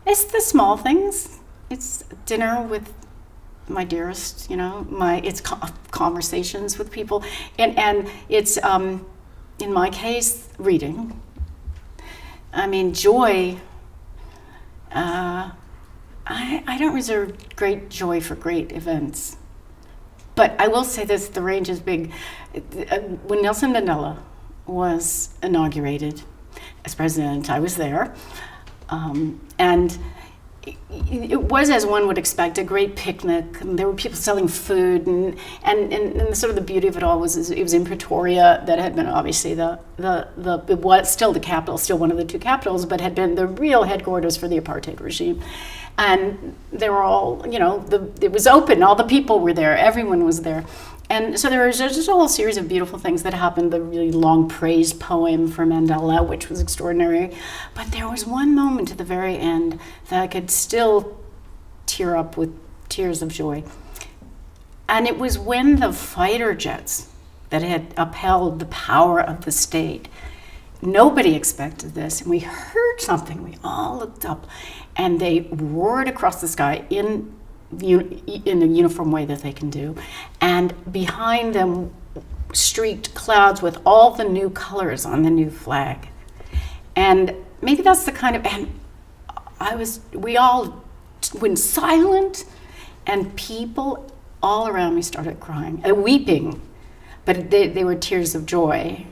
It's the small things. It's dinner with my dearest, it's conversations with people, and it's in my case, reading. I mean, joy. I don't reserve great joy for great events, but I will say this: the range is big. When Nelson Mandela was inaugurated as president, I was there, and it was, as one would expect, a great picnic. And there were people selling food, and sort of the beauty of it all was it was in Pretoria, that had been obviously it was still the capital, still one of the two capitals, but had been the real headquarters for the apartheid regime. And they were all, it was open. All the people were there. Everyone was there. And so there was just a whole series of beautiful things that happened. The really long praise poem for Mandela, which was extraordinary. But there was one moment at the very end that I could still tear up with tears of joy. And it was when the fighter jets that had upheld the power of the state, nobody expected this, and we heard something. We all looked up, and they roared across the sky in a uniform way that they can do, and behind them streaked clouds with all the new colors on the new flag. And maybe that's the kind of, and we all went silent, and people all around me started crying, weeping, but they were tears of joy.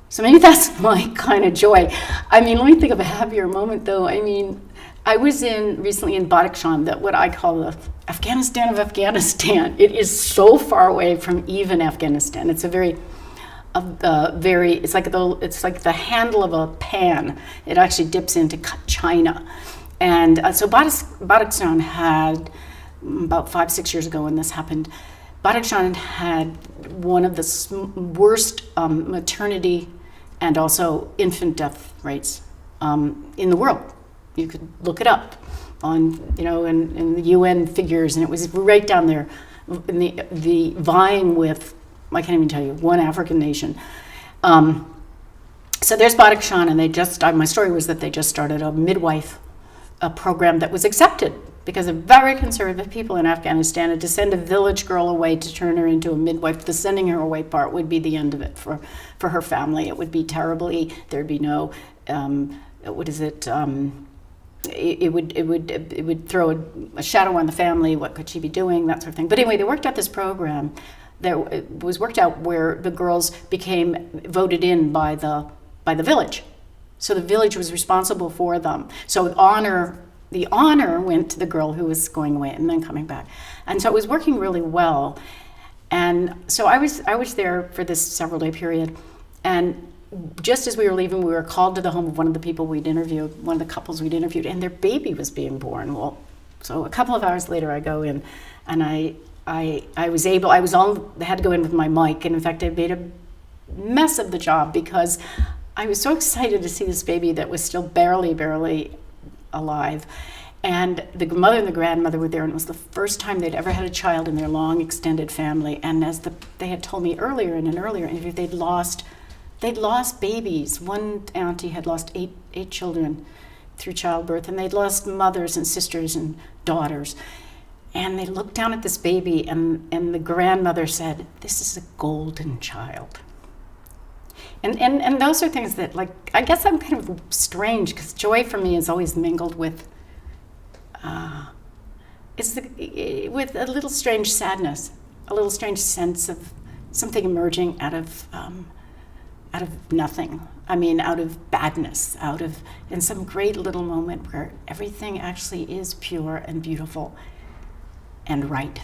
So maybe that's my kind of joy. I mean, let me think of a happier moment, though. I mean, I was recently in Badakhshan, that what I call the Afghanistan of Afghanistan. It is so far away from even Afghanistan. It's it's like the handle of a pan. It actually dips into China, and so Badakhshan had, about 5-6 years ago when this happened, Badakhshan had one of the worst maternity and also infant death rates in the world. You could look it up on, in the UN figures, and it was right down there in the vying with, I can't even tell you, one African nation. So there's Badakhshan, and my story was that they just started a midwife program that was accepted because of very conservative people in Afghanistan. And to send a village girl away to turn her into a midwife, the sending her away part would be the end of it for her family. It would be terribly, there'd be no, it would throw a shadow on the family. What could she be doing? That sort of thing. But anyway, they worked out this program that was worked out where the girls became voted in by the village. So the village was responsible for them. So the honor went to the girl who was going away and then coming back. And so it was working really well. And so I was there for this several-day period. And just as we were leaving, we were called to the home of one of the people we'd interviewed, one of the couples we'd interviewed, and their baby was being born. Well, so a couple of hours later, I go in, and I had to go in with my mic, and in fact, I made a mess of the job because I was so excited to see this baby that was still barely alive. And the mother and the grandmother were there, and it was the first time they'd ever had a child in their long extended family. And as they had told me earlier in an earlier interview, they'd lost babies. One auntie had lost eight children through childbirth, and they'd lost mothers and sisters and daughters. And they looked down at this baby, and the grandmother said, "This is a golden child." And those are things that, like, I guess I'm kind of strange, because joy for me is always mingled with with a little strange sadness, a little strange sense of something emerging out of nothing. I mean, out of badness, in some great little moment where everything actually is pure and beautiful and right.